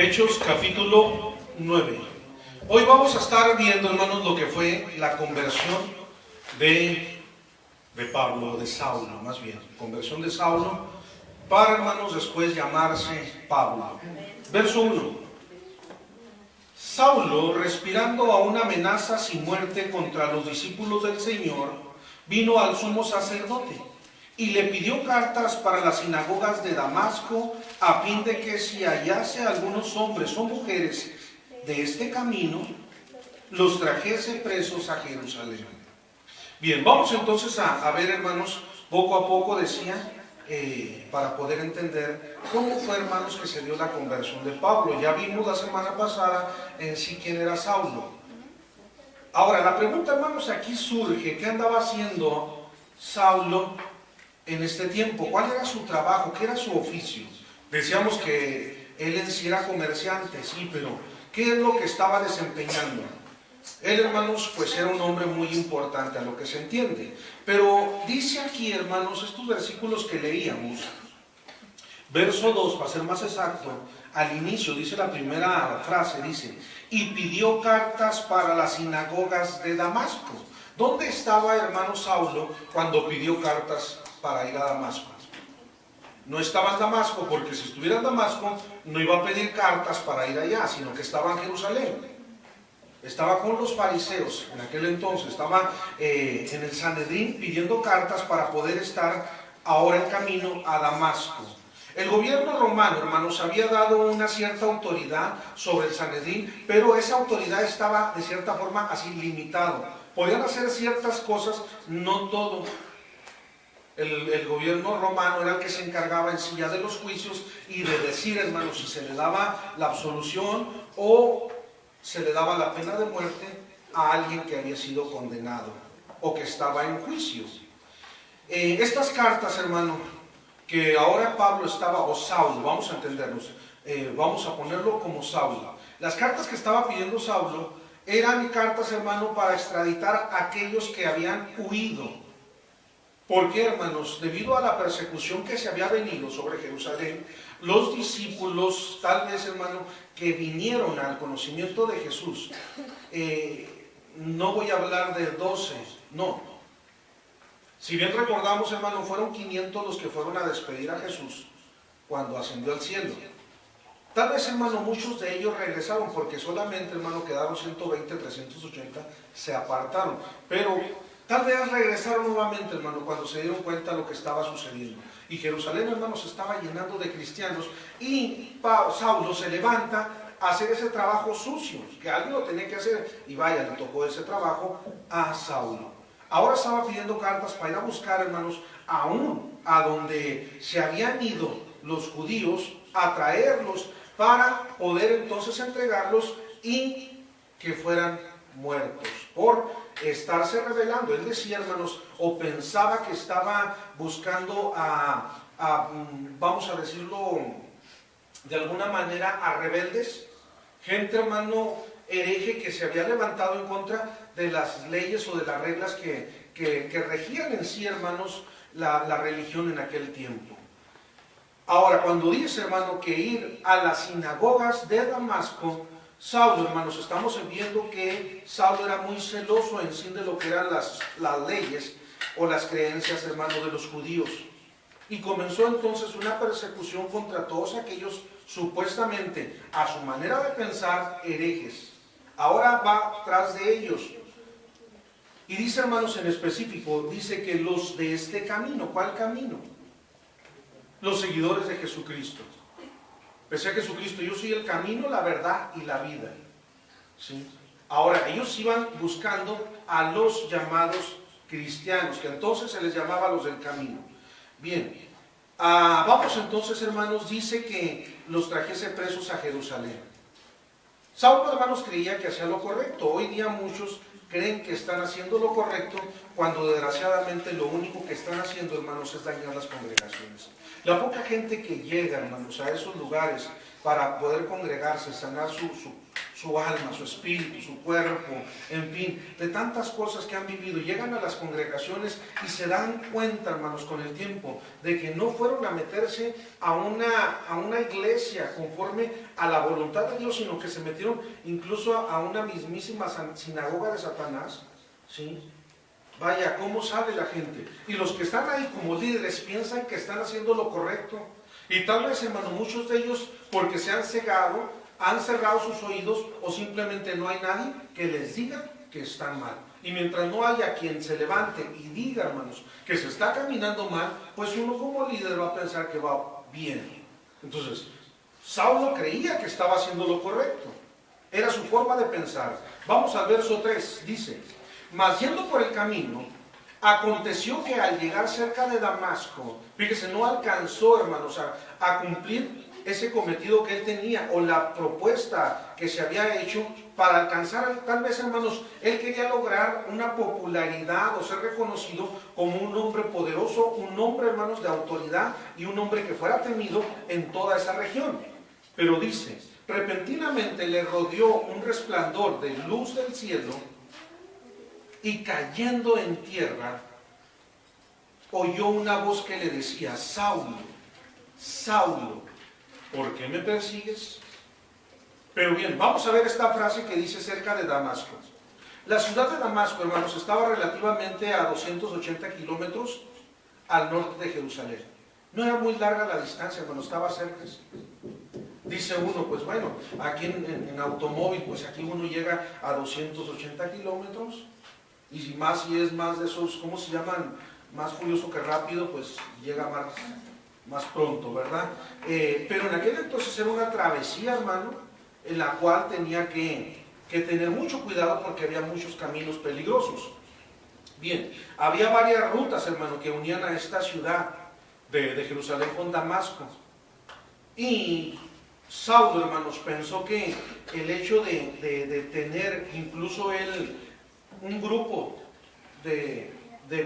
Hechos capítulo 9. Hoy vamos a estar viendo, hermanos, lo que fue la conversión de Pablo, de Saulo, más bien, conversión de Saulo, para, hermanos, después llamarse Pablo. Verso 1. Saulo, respirando aún amenazas y muerte contra los discípulos del Señor, vino al sumo sacerdote y le pidió cartas para las sinagogas de Damasco, a fin de que si hallase algunos hombres o mujeres de este camino, los trajese presos a Jerusalén. Bien, vamos entonces a ver, hermanos, poco a poco, decía, para poder entender cómo fue, hermanos, que se dio la conversión de Pablo. Ya vimos la semana pasada en sí quién era Saulo. Ahora, la pregunta, hermanos, aquí surge: ¿qué andaba haciendo Saulo en este tiempo? ¿Cuál era su trabajo? ¿Qué era su oficio? Decíamos que él en sí era comerciante, sí, pero ¿qué es lo que estaba desempeñando? Él, hermanos, pues era un hombre muy importante, a lo que se entiende. Pero dice aquí, hermanos, estos versículos que leíamos, verso 2, para ser más exacto, al inicio, dice la primera frase, dice: y pidió cartas para las sinagogas de Damasco. ¿Dónde estaba, hermano, Saulo cuando pidió cartas para ir a Damasco? No estaba en Damasco, porque si estuviera en Damasco no iba a pedir cartas para ir allá, sino que estaba en Jerusalén. Estaba con los fariseos en aquel entonces, estaba en el Sanedrín pidiendo cartas para poder estar ahora en camino a Damasco. El gobierno romano, hermanos, había dado una cierta autoridad sobre el Sanedrín, pero esa autoridad estaba de cierta forma así limitado. Podían hacer ciertas cosas, no todo. El gobierno romano era el que se encargaba en sí ya de los juicios y de decir, hermanos, si se le daba la absolución o se le daba la pena de muerte a alguien que había sido condenado o que estaba en juicio. Estas cartas, hermano, que ahora Pablo estaba, o Saulo, vamos a entendernos, vamos a ponerlo como Saulo. Las cartas que estaba pidiendo Saulo eran cartas, hermano, para extraditar a aquellos que habían huido. ¿Por qué, hermanos? Debido a la persecución que se había venido sobre Jerusalén, los discípulos, tal vez, hermano, que vinieron al conocimiento de Jesús, no voy a hablar de 12, no. Si bien recordamos, hermano, fueron 500 los que fueron a despedir a Jesús cuando ascendió al cielo. Tal vez, hermano, muchos de ellos regresaron, porque solamente, hermano, quedaron 120, 380, se apartaron. Pero tal vez regresaron nuevamente, hermano, cuando se dieron cuenta de lo que estaba sucediendo. Y Jerusalén, hermano, se estaba llenando de cristianos. Y Saulo se levanta a hacer ese trabajo sucio, que alguien lo tenía que hacer. Y vaya, le tocó ese trabajo a Saulo. Ahora estaba pidiendo cartas para ir a buscar, hermanos, aún a donde se habían ido los judíos, a traerlos para poder entonces entregarlos y que fueran muertos por estarse rebelando. Él decía, hermanos, o pensaba que estaba buscando vamos a decirlo de alguna manera, a rebeldes, gente, hermano, hereje, que se había levantado en contra de las leyes o de las reglas que regían en sí, hermanos, la religión en aquel tiempo. Ahora, cuando dice, hermano, que ir a las sinagogas de Damasco, Saulo, hermanos, estamos viendo que Saulo era muy celoso en sí de lo que eran las leyes o las creencias, hermano, de los judíos. Y comenzó entonces una persecución contra todos aquellos supuestamente, a su manera de pensar, herejes. Ahora va tras de ellos. Y dice, hermanos, en específico, dice que los de este camino. ¿Cuál camino? Los seguidores de Jesucristo. Decía Jesucristo: yo soy el camino, la verdad y la vida. ¿Sí? Ahora, ellos iban buscando a los llamados cristianos, que entonces se les llamaba los del camino. Bien, vamos entonces, hermanos, dice que los trajese presos a Jerusalén. Saulo, hermanos, creía que hacía lo correcto. Hoy día muchos creen que están haciendo lo correcto, cuando desgraciadamente lo único que están haciendo, hermanos, es dañar las congregaciones. La poca gente que llega, hermanos, a esos lugares para poder congregarse, sanar su alma, su espíritu, su cuerpo, en fin, de tantas cosas que han vivido. Llegan a las congregaciones y se dan cuenta, hermanos, con el tiempo, de que no fueron a meterse a una iglesia conforme a la voluntad de Dios, sino que se metieron incluso a una mismísima sinagoga de Satanás, ¿sí? Vaya, ¿cómo sabe la gente? Y los que están ahí como líderes piensan que están haciendo lo correcto. Y tal vez, hermano, muchos de ellos, porque se han cegado, han cerrado sus oídos, o simplemente no hay nadie que les diga que están mal. Y mientras no haya quien se levante y diga, hermanos, que se está caminando mal, pues uno como líder va a pensar que va bien. Entonces, Saulo creía que estaba haciendo lo correcto. Era su forma de pensar. Vamos al verso 3, dice: mas yendo por el camino, aconteció que al llegar cerca de Damasco, fíjese, no alcanzó, hermanos, a cumplir ese cometido que él tenía, o la propuesta que se había hecho para alcanzar, tal vez, hermanos, él quería lograr una popularidad o ser reconocido como un hombre poderoso, un hombre, hermanos, de autoridad, y un hombre que fuera temido en toda esa región. Pero dice: repentinamente le rodeó un resplandor de luz del cielo, y cayendo en tierra, oyó una voz que le decía: Saulo, Saulo, ¿por qué me persigues? Pero bien, vamos a ver esta frase que dice cerca de Damasco. La ciudad de Damasco, hermanos, estaba relativamente a 280 kilómetros al norte de Jerusalén. No era muy larga la distancia, hermanos, estaba cerca. Dice uno, pues bueno, aquí en automóvil, pues aquí uno llega a 280 kilómetros. Y si es más de esos, ¿cómo se llaman? Más furioso que rápido, pues llega más pronto, ¿verdad? Pero en aquel entonces era una travesía, hermano, en la cual tenía que tener mucho cuidado porque había muchos caminos peligrosos. Bien, había varias rutas, hermano, que unían a esta ciudad de Jerusalén con Damasco. Y Saulo, hermanos, pensó que el hecho de tener incluso él un grupo de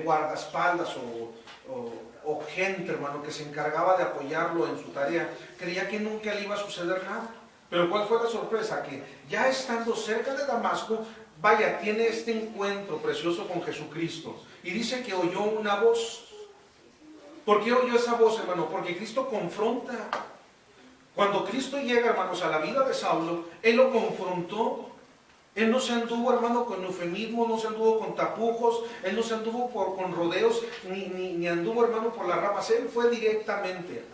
guardaespaldas o gente, hermano, que se encargaba de apoyarlo en su tarea, creía que nunca le iba a suceder nada. Pero ¿cuál fue la sorpresa? Que ya estando cerca de Damasco, vaya, tiene este encuentro precioso con Jesucristo. Y dice que oyó una voz. ¿Por qué oyó esa voz, hermano? Porque Cristo confronta. Cuando Cristo llega, hermanos, a la vida de Saulo, Él lo confrontó. Él no se anduvo, hermano, con eufemismo, no se anduvo con tapujos, Él no se anduvo con rodeos, ni anduvo, hermano, por las ramas. Él fue directamente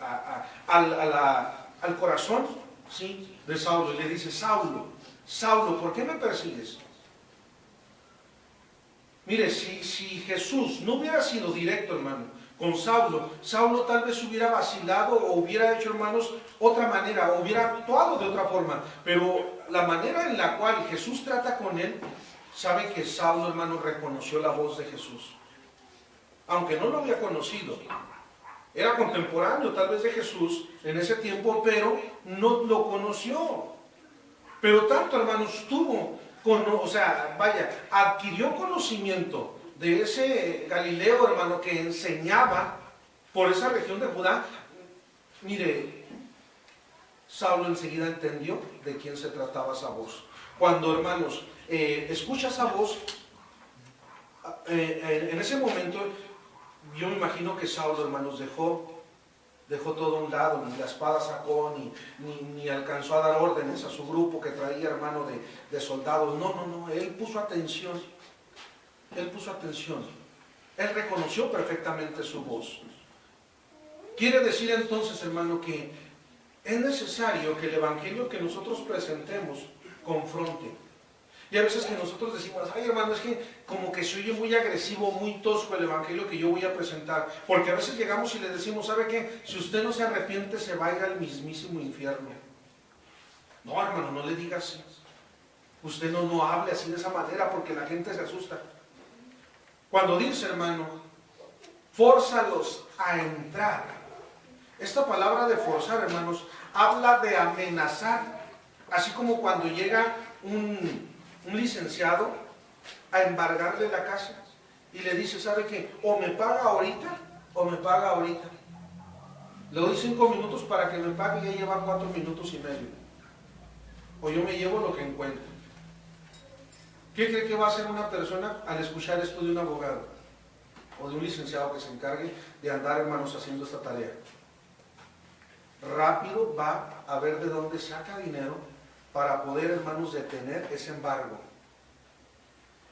al corazón, ¿sí?, de Saulo, y le dice: Saulo, Saulo, ¿por qué me persigues? Mire, si Jesús no hubiera sido directo, hermano, con Saulo, Saulo tal vez hubiera vacilado o hubiera hecho, hermanos, otra manera, o hubiera actuado de otra forma. Pero la manera en la cual Jesús trata con él, sabe que Saulo, hermano, reconoció la voz de Jesús. Aunque no lo había conocido. Era contemporáneo tal vez de Jesús en ese tiempo, pero no lo conoció. Pero tanto, hermanos, adquirió conocimiento de ese Galileo, hermano, que enseñaba por esa región de Judá. Mire, Saulo enseguida entendió de quién se trataba esa voz. Cuando, hermanos, escucha esa voz, en ese momento, yo me imagino que Saulo, hermanos, dejó todo a un lado, ni la espada sacó, ni alcanzó a dar órdenes a su grupo que traía, hermano, de soldados. No, él puso atención. Él puso atención. Él reconoció perfectamente su voz. Quiere decir entonces, hermano, que es necesario que el evangelio que nosotros presentemos confronte. Y a veces que nosotros decimos: ay, hermano, es que como que se oye muy agresivo, muy tosco el evangelio que yo voy a presentar. Porque a veces llegamos y le decimos: ¿sabe qué? Si usted no se arrepiente, se va a ir al mismísimo infierno. No, hermano, no le diga así. Usted no hable así de esa manera, porque la gente se asusta. Cuando dice, hermano, fórzalos a entrar. Esta palabra de forzar, hermanos, habla de amenazar. Así como cuando llega un licenciado a embargarle la casa y le dice: ¿sabe qué? O me paga ahorita o me paga ahorita. Le doy 5 minutos para que me pague y ya lleva 4 minutos y medio. O yo me llevo lo que encuentro. ¿Qué cree que va a hacer una persona al escuchar esto de un abogado o de un licenciado que se encargue de andar, hermanos, haciendo esta tarea? Rápido va a ver de dónde saca dinero para poder, hermanos, detener ese embargo.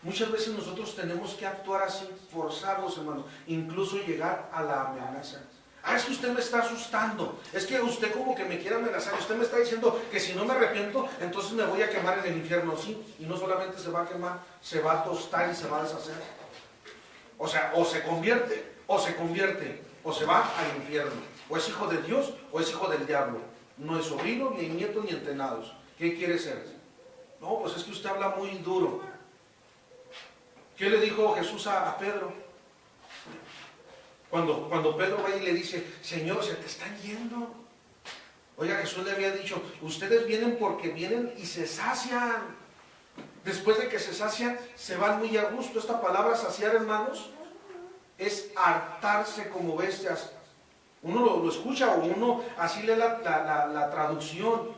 Muchas veces nosotros tenemos que actuar así, forzados, hermanos, incluso llegar a la amenaza. Ah, es que usted me está asustando, es que usted como que me quiere amenazar, usted me está diciendo que si no me arrepiento, entonces me voy a quemar en el infierno, sí, y no solamente se va a quemar, se va a tostar y se va a deshacer. O sea, o se convierte, o se va al infierno, o es hijo de Dios, o es hijo del diablo, no es sobrino, ni nieto, ni entrenados. ¿Qué quiere ser? No, pues es que usted habla muy duro. ¿Qué le dijo Jesús a Pedro? Cuando Pedro va y le dice, Señor, se te están yendo. Oiga, Jesús le había dicho, ustedes vienen porque vienen y se sacian. Después de que se sacian, se van muy a gusto. Esta palabra saciar, hermanos, es hartarse como bestias. Uno lo escucha o uno así lee la traducción,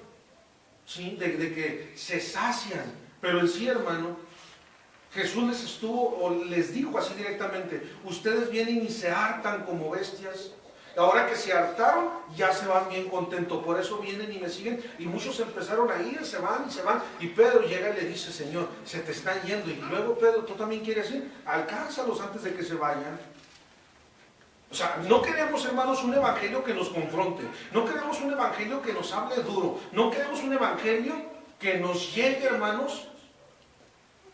¿sí? de que se sacian. Pero en sí, hermano, Jesús les dijo así directamente, ustedes vienen y se hartan como bestias. Ahora que se hartaron, ya se van bien contentos, por eso vienen y me siguen. Y muchos empezaron a ir, se van. Y Pedro llega y le dice, Señor, se te están yendo. Y luego, Pedro, ¿tú también quieres ir? Alcánzalos antes de que se vayan. O sea, no queremos, hermanos, un evangelio que nos confronte. No queremos un evangelio que nos hable duro. No queremos un evangelio que nos llegue, hermanos,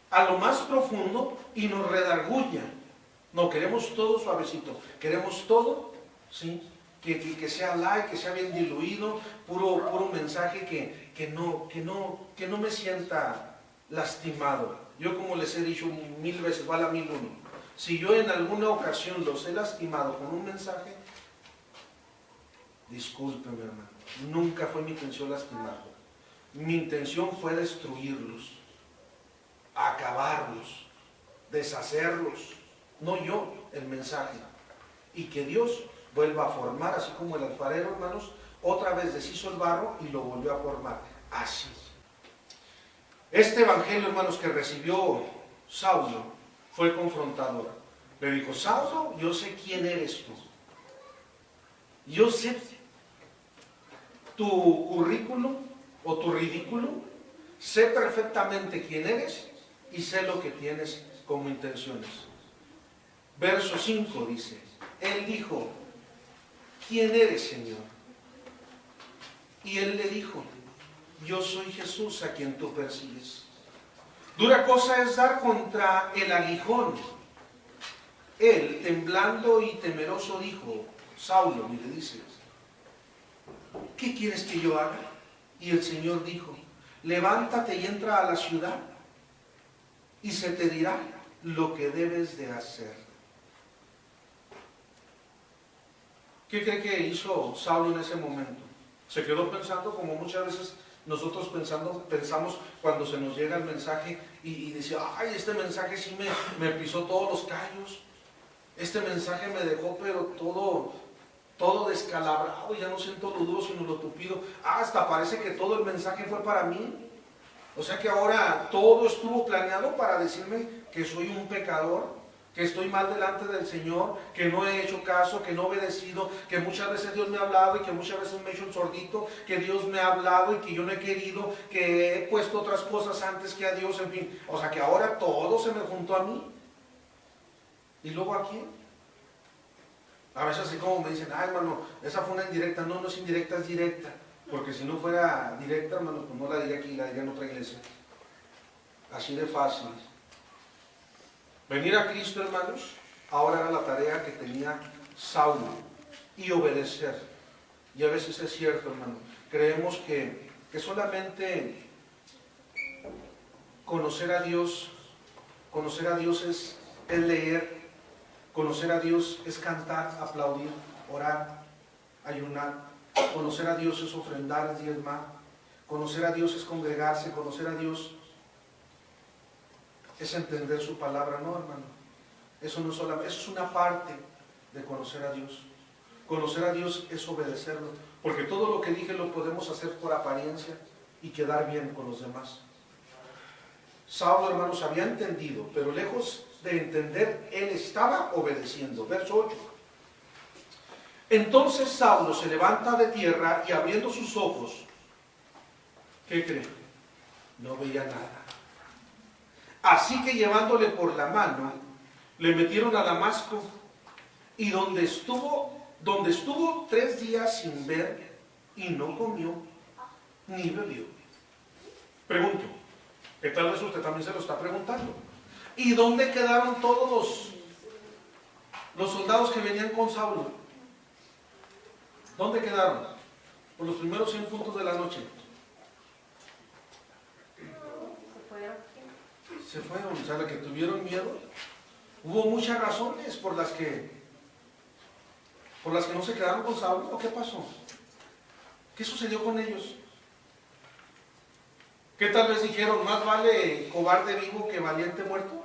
a lo más profundo y nos redarguya. No, queremos todo suavecito, queremos todo, ¿sí? que sea light, que sea bien diluido, puro mensaje que no me sienta lastimado. Yo, como les he dicho 1000 veces, va a la 1001. Si yo en alguna ocasión los he lastimado con un mensaje, discúlpenme, hermano, nunca fue mi intención lastimarlos. Mi intención fue destruirlos, acabarlos, deshacerlos, no yo, el mensaje. Y que Dios vuelva a formar, así como el alfarero, hermanos, otra vez deshizo el barro y lo volvió a formar, así. Este evangelio, hermanos, que recibió Saulo fue confrontador. Le dijo, Saulo, yo sé quién eres tú. Yo sé tu currículum o tu ridículo, sé perfectamente quién eres y sé lo que tienes como intenciones. Verso 5 dice, él dijo, ¿quién eres, Señor? Y él le dijo, yo soy Jesús a quien tú persigues. Dura cosa es dar contra el aguijón. Él, temblando y temeroso, dijo, Saulo, y le dice, ¿qué quieres que yo haga? Y el Señor dijo, levántate y entra a la ciudad y se te dirá lo que debes de hacer. ¿Qué cree que hizo Saulo en ese momento? Se quedó pensando, como muchas veces nosotros pensamos cuando se nos llega el mensaje y decía, ay, este mensaje sí me pisó todos los callos, este mensaje me dejó pero todo descalabrado, ya no siento lo duro sino lo tupido, hasta parece que todo el mensaje fue para mí. O sea que ahora todo estuvo planeado para decirme que soy un pecador, que estoy mal delante del Señor, que no he hecho caso, que no he obedecido, que muchas veces Dios me ha hablado y que muchas veces me he hecho el sordito, que Dios me ha hablado y que yo no he querido, que he puesto otras cosas antes que a Dios, en fin. O sea que ahora todo se me juntó a mí. ¿Y luego a quién? A veces así como me dicen, ay, hermano, esa fue una indirecta. No, no es indirecta, es directa. Porque si no fuera directa, hermano, pues no la diría aquí, la diría en otra iglesia. Así de fácil. Venir a Cristo, hermanos, ahora era la tarea que tenía Saulo, y obedecer. Y a veces es cierto, hermano, creemos que solamente conocer a Dios es leer, conocer a Dios es cantar, aplaudir, orar, ayunar. Conocer a Dios es ofrendar, es diezmar. Conocer a Dios es congregarse. Conocer a Dios es entender su palabra. No, hermano. Eso no es solamente, eso es una parte de conocer a Dios. Conocer a Dios es obedecerlo, porque todo lo que dije lo podemos hacer por apariencia y quedar bien con los demás. Saulo, hermanos, había entendido, pero lejos de entender, él estaba obedeciendo. Verso 8. Entonces Saulo se levanta de tierra y abriendo sus ojos, ¿qué cree? No veía nada. Así que llevándole por la mano, le metieron a Damasco, y donde estuvo 3 días sin ver, y no comió ni bebió. Pregunto, que tal vez usted también se lo está preguntando. ¿Y dónde quedaron todos los soldados que venían con Saulo? ¿Dónde quedaron? Por los primeros 100 puntos de la noche. Se fueron, o sea, la que tuvieron miedo. Hubo muchas razones por las que no se quedaron con Saulo. ¿O qué pasó? ¿Qué sucedió con ellos? ¿Qué tal vez dijeron, más vale cobarde vivo que valiente muerto?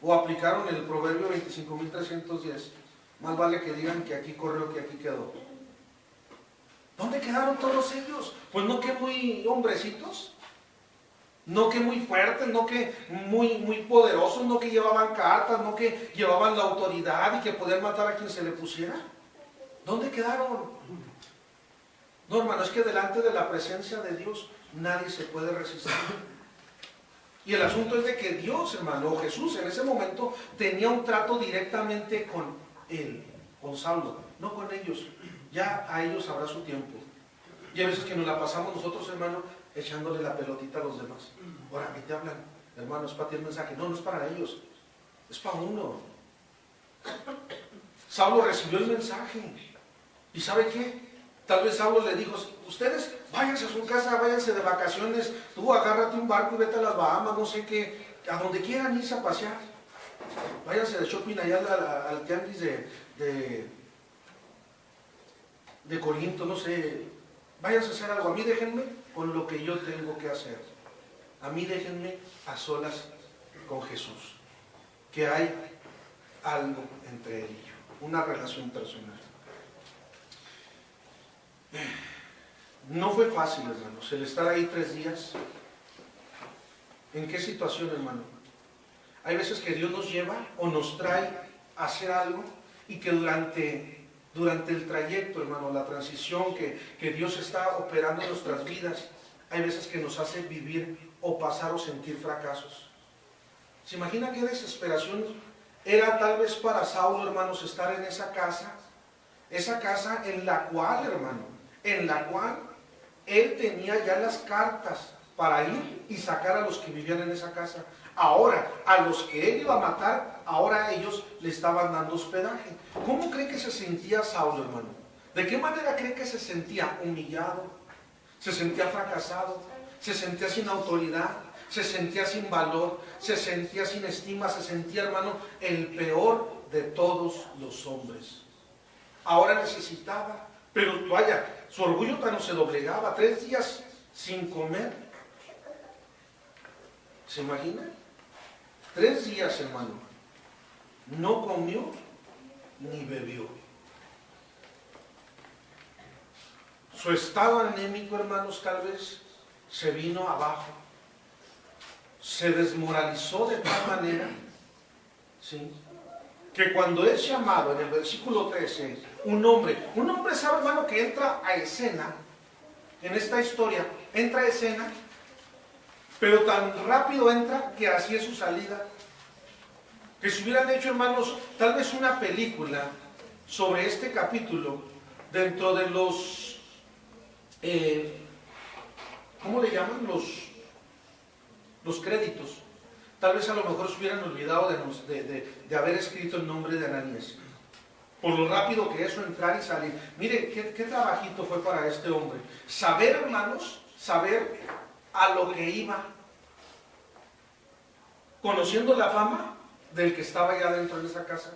¿O aplicaron el proverbio 25.310? Más vale que digan que aquí corrió que aquí quedó. ¿Dónde quedaron todos ellos? Pues no que muy hombrecitos, no que muy fuertes, no que muy poderosos, no que llevaban cartas, no que llevaban la autoridad y que podían matar a quien se le pusiera. ¿Dónde quedaron? No, hermano, es que delante de la presencia de Dios nadie se puede resistir. Y el asunto es de que Dios, hermano, Jesús en ese momento tenía un trato directamente con él, con Saulo, no con ellos. Ya a ellos habrá su tiempo. Y a veces que nos la pasamos nosotros, hermano, echándole la pelotita a los demás. Ahora, ¿qué te hablan? Hermano, es para ti el mensaje. No, no es para ellos, es para uno. Saulo recibió el mensaje. ¿Y sabe qué? Tal vez Saulo le dijo, ustedes váyanse a su casa, váyanse de vacaciones, tú agárrate un barco y vete a las Bahamas, no sé qué, a donde quieran irse a pasear. Váyanse de shopping allá al tianguis de Corinto, no sé. Váyanse a hacer algo. A mí déjenme con lo que yo tengo que hacer. A mí déjenme a solas con Jesús. Que hay algo entre él y yo, una relación personal. No fue fácil, hermanos, el estar ahí 3 días. ¿En qué situación, hermano? Hay veces que Dios nos lleva o nos trae a hacer algo y que durante el trayecto, hermano, la transición que Dios está operando en nuestras vidas, hay veces que nos hace vivir o pasar o sentir fracasos. ¿Se imagina qué desesperación era tal vez para Saulo, hermanos, estar en esa casa en la cual, hermano, en la cual él tenía ya las cartas para ir y sacar a los que vivían en esa casa? Ahora, a los que él iba a matar, ahora a ellos le estaban dando hospedaje. ¿Cómo cree que se sentía Saulo, hermano? ¿De qué manera cree que se sentía? Humillado, se sentía fracasado, se sentía sin autoridad, se sentía sin valor, se sentía sin estima, se sentía, hermano, el peor de todos los hombres. Ahora necesitaba, pero vaya, su orgullo no se doblegaba, 3 días sin comer. ¿Se imagina? 3 días, hermano, no comió ni bebió. Su estado anémico, hermanos, tal vez se vino abajo, se desmoralizó de tal manera, ¿sí?, que cuando es llamado en el versículo 13, un hombre, sabe, hermano, que entra a escena, en esta historia, entra a escena, pero tan rápido entra que así es su salida. Que si hubieran hecho, hermanos, tal vez una película sobre este capítulo, dentro de los, ¿cómo le llaman? Los créditos. Tal vez a lo mejor se hubieran olvidado de haber escrito el nombre de Ananías. Por lo rápido que eso, entrar y salir. Mire, qué trabajito fue para este hombre. Saber, hermanos, saber a lo que iba. Conociendo la fama del que estaba allá dentro de esa casa.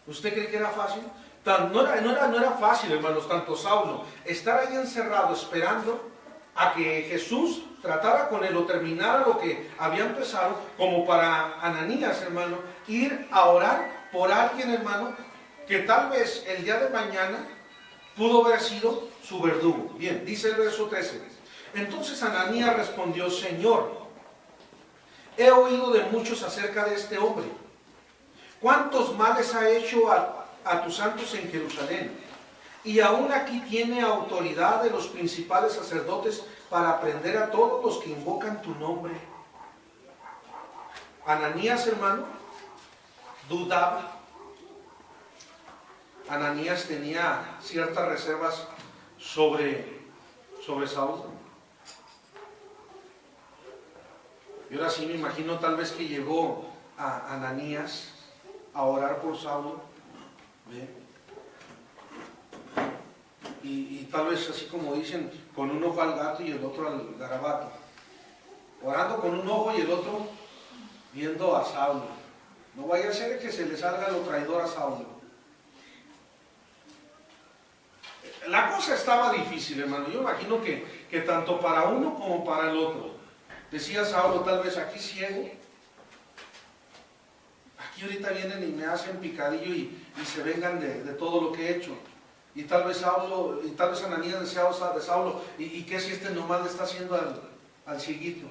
¿Usted cree que era fácil? No era fácil, hermanos, tanto Saulo, estar ahí encerrado esperando a que Jesús tratara con él o terminara lo que había empezado, como para Ananías, hermano, ir a orar por alguien, hermano, que tal vez el día de mañana pudo haber sido su verdugo. Bien, dice el verso 13. Entonces Ananías respondió: Señor, he oído de muchos acerca de este hombre. ¿Cuántos males ha hecho a tus santos en Jerusalén? Y aún aquí tiene autoridad de los principales sacerdotes para prender a todos los que invocan tu nombre. Ananías, hermano, dudaba. Ananías tenía ciertas reservas sobre Saulo. Y ahora sí me imagino tal vez que llegó a Ananías a orar por Saulo. ¿Ve? Y tal vez así como dicen, con un ojo al gato y el otro al garabato. Orando con un ojo y el otro viendo a Saulo. No vaya a ser que se le salga lo traidor a Saulo. La cosa estaba difícil, hermano. Yo imagino que tanto para uno como para el otro. Decía Saulo, tal vez aquí ciego. Aquí ahorita vienen y me hacen picadillo y se vengan de todo lo que he hecho. Y tal vez Ananías decía de Saulo, ¿y qué si este nomás le está haciendo al cieguito?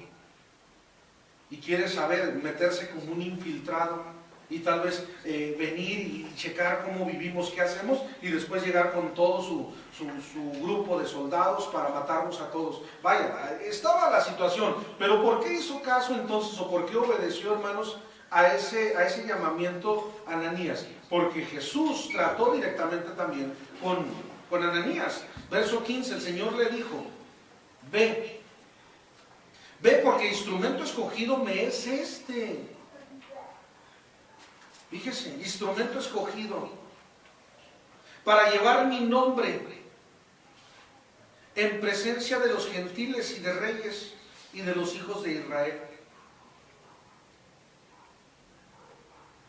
Y quiere saber, meterse como un infiltrado y tal vez venir y checar cómo vivimos, qué hacemos, y después llegar con todo su grupo de soldados para matarnos a todos. Vaya, estaba la situación, pero ¿por qué hizo caso entonces, o por qué obedeció, hermanos, a ese llamamiento Ananías? Porque Jesús trató directamente también con Ananías. Verso 15, el Señor le dijo: ve porque instrumento escogido me es este. Fíjese, instrumento escogido para llevar mi nombre en presencia de los gentiles y de reyes y de los hijos de Israel.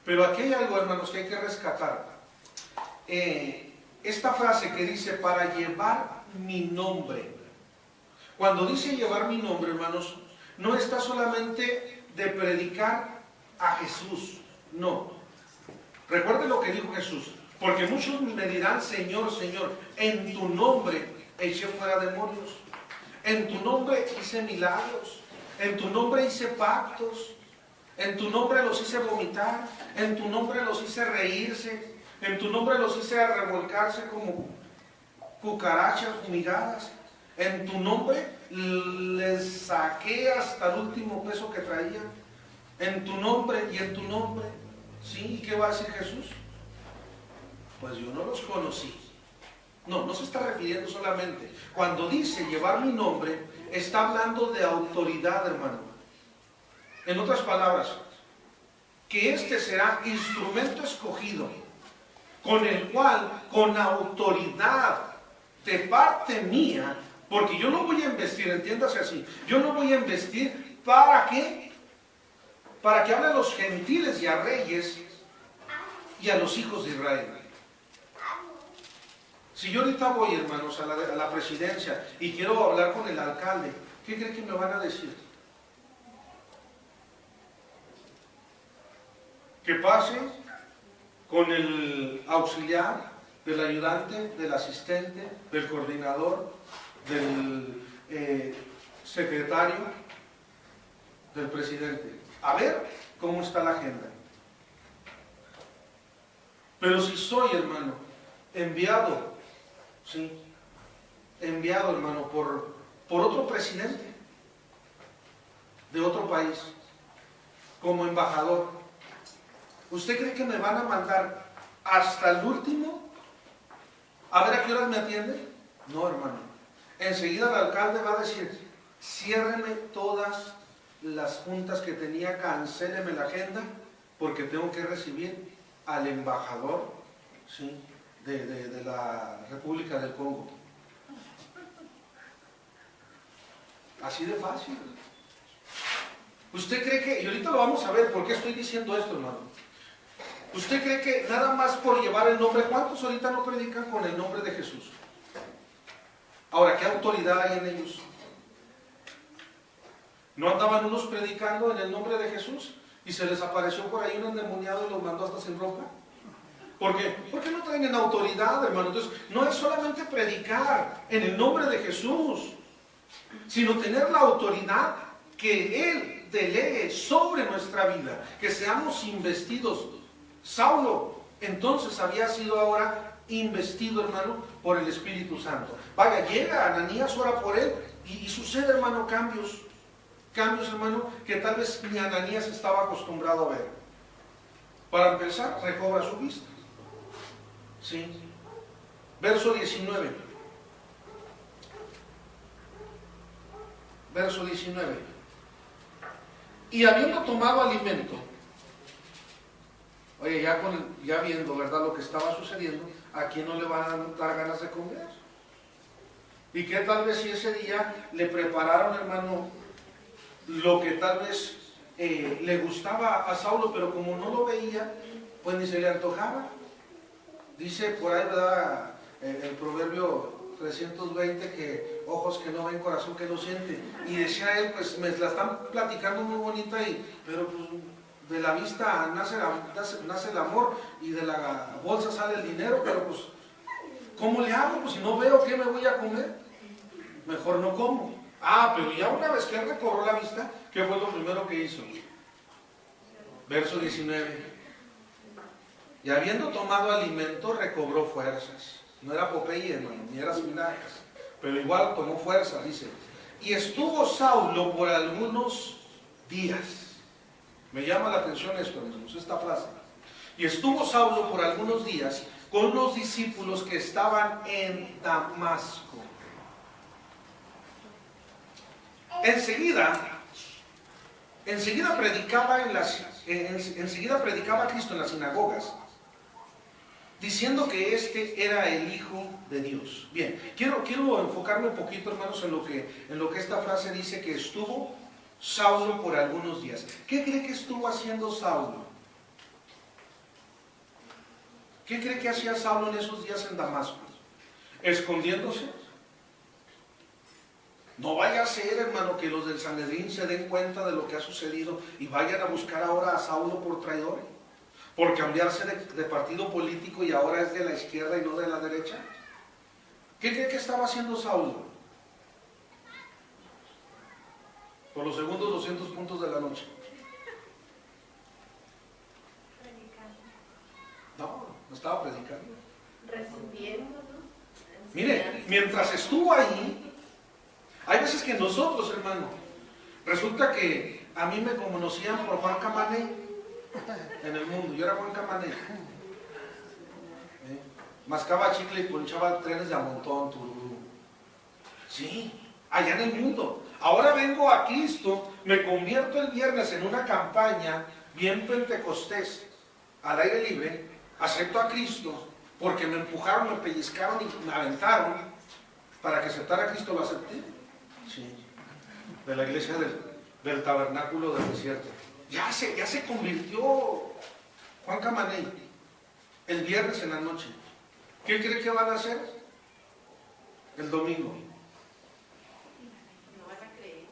Pero aquí hay algo, hermanos, que hay que rescatar. Esta frase que dice, para llevar mi nombre. Cuando dice llevar mi nombre, hermanos, no está solamente de predicar a Jesús, no. Recuerden lo que dijo Jesús, porque muchos me dirán, Señor, Señor, en tu nombre eché fuera demonios, en tu nombre hice milagros, en tu nombre hice pactos, en tu nombre los hice vomitar, en tu nombre los hice reírse, en tu nombre los hice revolcarse como cucarachas fumigadas, en tu nombre les saqué hasta el último peso que traían, en tu nombre y en tu nombre. ¿Sí? ¿Y qué va a decir Jesús? Pues yo no los conocí. No se está refiriendo solamente. Cuando dice llevar mi nombre, está hablando de autoridad, hermano. En otras palabras, que este será instrumento escogido, con el cual, con autoridad de parte mía, porque yo no voy a investir, entiéndase así, yo no voy a investir ¿para qué? Para que hable a los gentiles y a reyes y a los hijos de Israel. Si yo ahorita voy, hermanos, a la presidencia y quiero hablar con el alcalde, ¿qué creen que me van a decir? Que pase con el auxiliar, del ayudante, del asistente, del coordinador, del secretario, del presidente. A ver cómo está la agenda. Pero si soy, hermano, enviado, ¿sí? Enviado, hermano, por otro presidente de otro país, como embajador, ¿usted cree que me van a mandar hasta el último a ver a qué horas me atienden? No, hermano. Enseguida el alcalde va a decir, ciérreme todas las juntas que tenía, cancéleme la agenda, porque tengo que recibir al embajador, ¿sí?, de la República del Congo. Así de fácil. ¿Usted cree que, y ahorita lo vamos a ver, por qué estoy diciendo esto, hermano? ¿Usted cree que nada más por llevar el nombre, cuántos ahorita no predican con el nombre de Jesús? Ahora, ¿qué autoridad hay en ellos? ¿No andaban unos predicando en el nombre de Jesús y se les apareció por ahí un endemoniado y los mandó hasta sin ropa? ¿Por qué? Porque no tienen autoridad, hermano. Entonces, no es solamente predicar en el nombre de Jesús, sino tener la autoridad que Él delegue sobre nuestra vida, que seamos investidos. Saulo, entonces, había sido ahora investido, hermano, por el Espíritu Santo. Vaya, llega Ananías, ora por él, y sucede, hermano, cambios, hermano, que tal vez ni Ananías estaba acostumbrado a ver. Para empezar, recobra su vista. ¿Sí? Verso 19. Verso 19. Y habiendo tomado alimento, oye, ya viendo, ¿verdad?, lo que estaba sucediendo, ¿a quién no le van a dar ganas de comer? Y que tal vez si ese día le prepararon, hermano, lo que tal vez le gustaba a Saulo, pero como no lo veía, pues ni se le antojaba. Dice por ahí, ¿verdad?, el proverbio 320, que ojos que no ven, corazón que no siente. Y decía él, pues me la están platicando muy bonita, pero pues de la vista nace el amor, y de la bolsa sale el dinero, pero pues ¿cómo le hago? Pues si no veo, ¿qué me voy a comer? Mejor no como. Pero ya una vez que él recobró la vista, ¿qué fue lo primero que hizo? Verso 19. Y habiendo tomado alimento, recobró fuerzas. No era Popeye, hermano, ni era Espinacas, pero igual tomó fuerzas, dice. Y estuvo Saulo por algunos días. Me llama la atención esto, hermanos, esta frase. Y estuvo Saulo por algunos días con los discípulos que estaban en Damasco. Enseguida predicaba Cristo en las sinagogas, diciendo que este era el Hijo de Dios. Bien, quiero enfocarme un poquito, hermanos, en lo que esta frase dice, que estuvo Saulo por algunos días. ¿Qué cree que estuvo haciendo Saulo? ¿Qué cree que hacía Saulo en esos días en Damasco? ¿Escondiéndose? No vaya a ser, hermano, que los del Sanedrín se den cuenta de lo que ha sucedido y vayan a buscar ahora a Saulo por traidor, por cambiarse de partido político y ahora es de la izquierda y no de la derecha. ¿Qué cree que estaba haciendo Saulo? Por los segundos 200 puntos de la noche. No estaba predicando. Recibiendo, ¿no? Mire, mientras estuvo ahí, hay veces que nosotros, hermano, resulta que a mí me conocían por Juan Camané en el mundo. Yo era Juan Camané. Mascaba chicle y ponchaba trenes de a montón, tururú. Sí, allá en el mundo. Ahora vengo a Cristo, me convierto el viernes en una campaña bien pentecostés, al aire libre, acepto a Cristo, porque me empujaron, me pellizcaron y me aventaron para que aceptara a Cristo, lo acepté. Sí, de la iglesia del tabernáculo del desierto. Ya se convirtió Juan Camané el viernes en la noche. ¿Qué cree que van a hacer el domingo? No van a creer.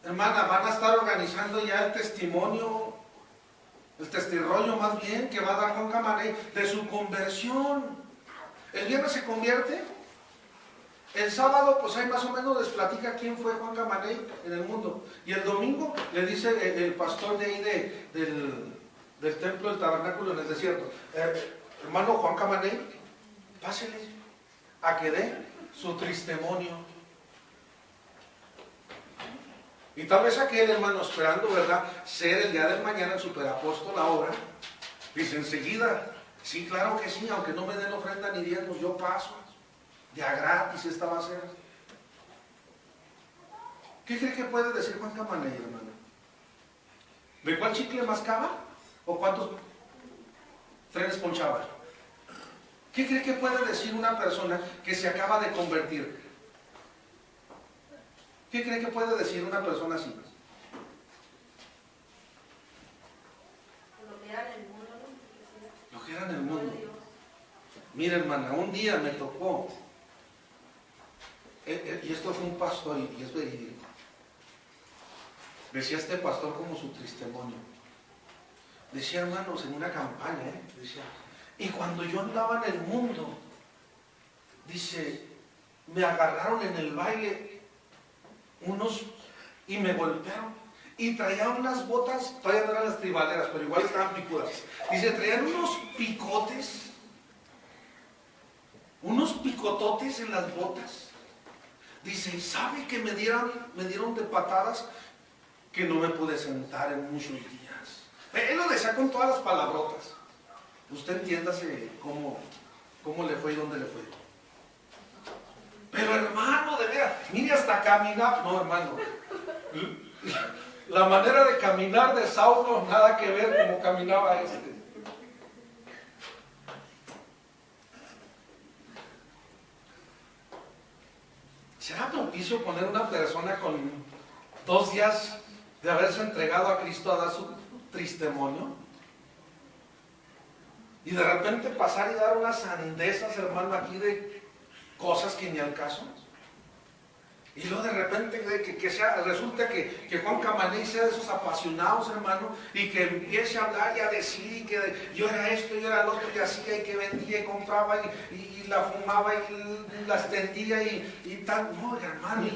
Hermana, van a estar organizando ya el testimonio, el testirrollo más bien, que va a dar Juan Camané de su conversión. El viernes se convierte. El sábado, pues ahí más o menos les platica quién fue Juan Camané en el mundo. Y el domingo le dice el pastor de ahí del templo del tabernáculo en el desierto, hermano Juan Camané, pásele a que dé su testimonio. Y tal vez aquel hermano, esperando, ¿verdad?, ser el día del mañana el superapóstol ahora, dice enseguida, sí, claro que sí, aunque no me den ofrenda ni diezmos, yo paso. De a gratis esta va a ser. ¿Qué cree que puede decir Juan Camané, hermano? ¿De cuál chicle mascaba? ¿O cuántos trenes ponchaba? ¿Qué cree que puede decir una persona que se acaba de convertir? ¿Qué cree que puede decir una persona así? Lo que era en el mundo, ¿no? Lo que era en el mundo. Mira, hermana, un día me tocó, y esto fue un pastor, y es verídico. Decía este pastor como su testimonio. Decía, hermanos, en una campaña, decía, Y cuando yo andaba en el mundo, dice, me agarraron en el baile unos y me golpearon. Y traían unas botas, todavía no eran las tribaleras, pero igual estaban picudas. Dice, traían unos picotes, unos picototes en las botas. Dice, ¿sabe que me dieron de patadas que no me pude sentar en muchos días? Él lo decía con todas las palabrotas. Usted entiéndase cómo le fue y dónde le fue. Pero hermano, de veras, mire hasta caminar. No, hermano. La manera de caminar de Saulo, nada que ver como caminaba este. ¿Será propicio poner una persona con 2 días de haberse entregado a Cristo a dar su testimonio? Y de repente pasar y dar unas sandezas, hermano, aquí de cosas que ni al caso. Y luego de repente resulta que Juan Camaney sea de esos apasionados, hermano, y que empiece a hablar y a decir que yo era esto, yo era lo otro, y hacía, y que vendía, y compraba, y la fumaba, y la extendía, y tal. No, hermano,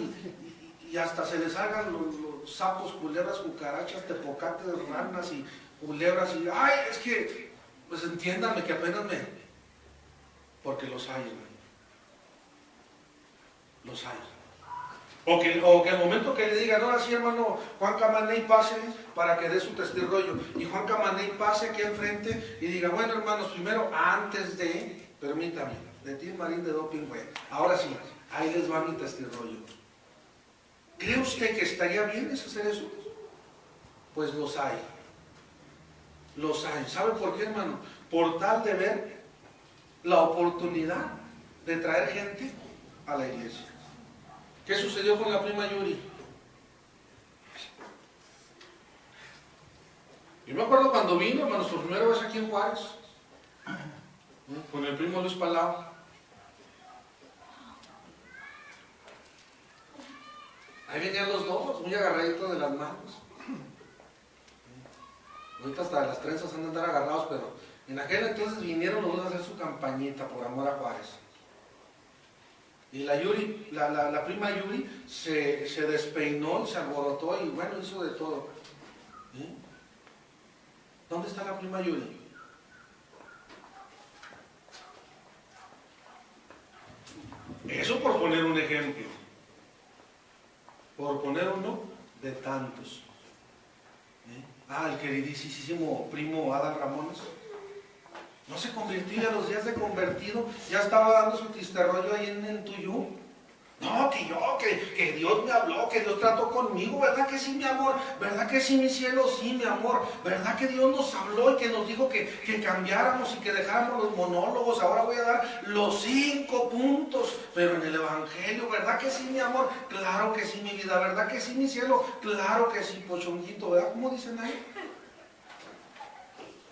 y hasta se le salgan los sapos, culebras, cucarachas, tepocates, ranas y culebras, y ay, es que, pues entiéndanme que apenas porque los hay, hermano. Los hay. O que el momento que le digan, ahora sí, hermano, Juan Camaney, pase para que dé su testimonio. Y Juan Camaney pase aquí enfrente y diga, bueno, hermanos, primero, antes de, permítame, de Tim Marín de Doping, güey. Ahora sí, ahí les va mi testimonio. ¿Cree usted que estaría bien hacer eso? Pues los hay. Los hay. ¿Sabe por qué, hermano? Por tal de ver la oportunidad de traer gente a la iglesia. ¿Qué sucedió con la prima Yuri? Yo me acuerdo cuando vino, hermano, su primera vez aquí en Juárez, con el primo Luis Palau. Ahí venían los dos, muy agarraditos de las manos. Ahorita hasta las trenzas han de andar agarrados, pero en aquel entonces vinieron los dos a hacer su campañita por amor a Juárez. Y la Yuri, la prima Yuri se despeinó y se alborotó y bueno, hizo de todo. ¿Sí? ¿Dónde está la prima Yuri? Eso por poner un ejemplo. Por poner uno de tantos. El queridísimo primo Adán Ramones. No se convirtió y a los días de convertido ya estaba dando su tisterrollo ahí en el Tuyú. No, que Dios me habló, que Dios trató conmigo, ¿verdad que sí, mi amor? ¿Verdad que sí, mi cielo? Sí, mi amor. ¿Verdad que Dios nos habló y que nos dijo que cambiáramos y que dejáramos los monólogos? Ahora voy a dar los 5 puntos, pero en el Evangelio, ¿verdad que sí, mi amor? Claro que sí, mi vida. ¿Verdad que sí, mi cielo? Claro que sí, pochonguito, ¿verdad? ¿Cómo dicen ahí?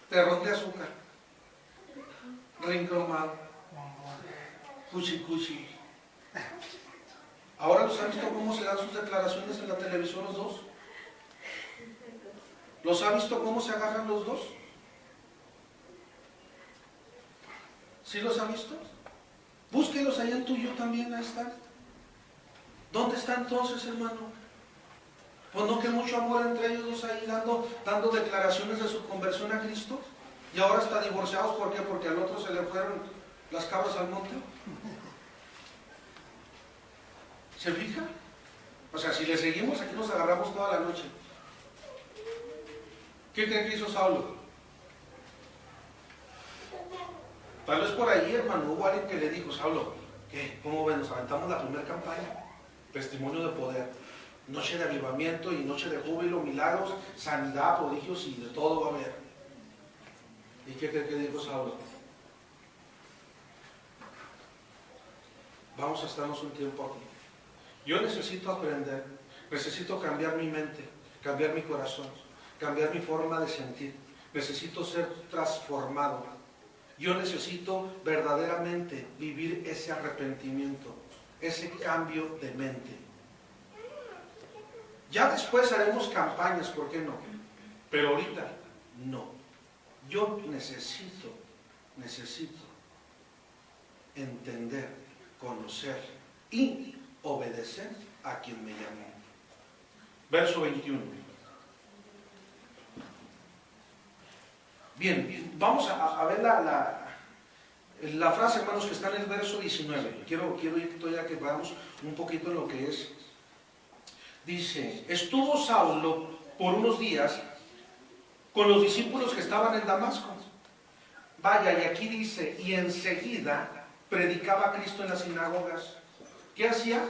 Terrón de azúcar. Rincromado. Cuchi. ¿Ahora los han visto cómo se dan sus declaraciones en la televisión los dos? ¿Los ha visto cómo se agarran los dos? ¿Sí los ha visto? Búsquelos allá en Tuyú también, ahí están. ¿Dónde está entonces, hermano? Pues no que mucho amor entre ellos dos ahí dando declaraciones de su conversión a Cristo. Y ahora están divorciados, ¿por qué? Porque al otro se le fueron las cabras al monte. ¿Se fija? O sea, si le seguimos, aquí nos agarramos toda la noche. ¿Qué creen que hizo Saulo? Tal vez por ahí, hermano, hubo alguien que le dijo, Saulo, ¿qué? ¿Cómo ven? Nos aventamos la primera campaña. Testimonio de poder. Noche de avivamiento y noche de júbilo, milagros, sanidad, prodigios y de todo va a haber. ¿Y qué cree que dijo Saulo? Vamos a estarnos un tiempo aquí. Yo necesito aprender, necesito cambiar mi mente, cambiar mi corazón, cambiar mi forma de sentir. Necesito ser transformado. Yo necesito verdaderamente vivir ese arrepentimiento, ese cambio de mente. Ya después haremos campañas, ¿por qué no? Pero ahorita no. Yo necesito necesito entender, conocer y obedecer a quien me llamó. Verso 21. Bien, vamos a ver la frase, hermanos, que está en el verso 19. Quiero ir todavía que vamos un poquito en lo que es. Dice, estuvo Saulo por unos días con los discípulos que estaban en Damasco. Vaya, y aquí dice, y enseguida predicaba a Cristo en las sinagogas. ¿Qué hacía?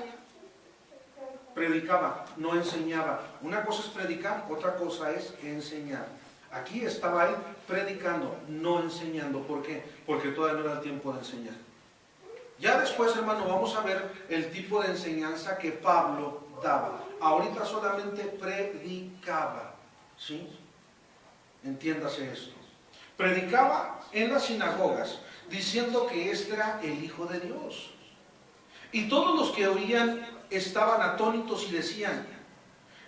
Predicaba, no enseñaba. Una cosa es predicar, otra cosa es enseñar. Aquí estaba él predicando, no enseñando. ¿Por qué? Porque todavía no era el tiempo de enseñar. Ya después, hermano, vamos a ver el tipo de enseñanza que Pablo daba. Ahorita solamente predicaba, ¿sí? Entiéndase esto. Predicaba en las sinagogas diciendo que este era el Hijo de Dios. Y todos los que oían estaban atónitos y decían,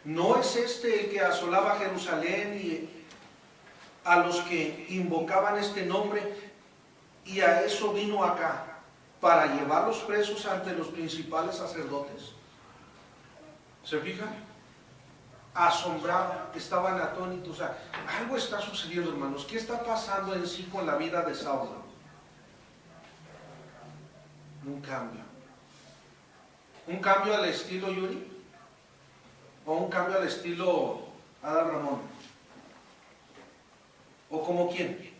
¿no es este el que asolaba Jerusalén y a los que invocaban este nombre? Y a eso vino acá, para llevarlos presos ante los principales sacerdotes. ¿Se fijan? Asombraba, estaban atónitos. O sea, algo está sucediendo, hermanos. ¿Qué está pasando en sí con la vida de Saulo? Un cambio. ¿Un cambio al estilo Yuri? ¿O un cambio al estilo Adal Ramón? ¿O como quién?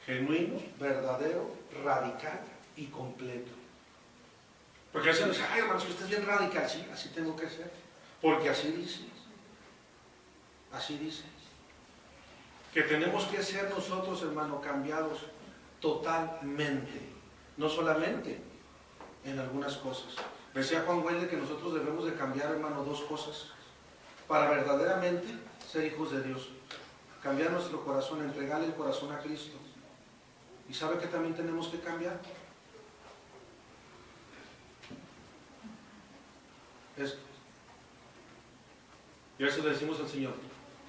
Genuino, verdadero, radical y completo. Porque a veces dicen, ay hermano, si usted es bien radical, sí, así tengo que ser. Porque así dice. Así dice. Que tenemos que ser nosotros, hermano, cambiados totalmente. No solamente en algunas cosas. Decía Juan Welde que nosotros debemos de cambiar, hermano, dos cosas. Para verdaderamente ser hijos de Dios. Cambiar nuestro corazón, entregarle el corazón a Cristo. ¿Y sabe que también tenemos que cambiar? Esto. Y a veces le decimos al Señor,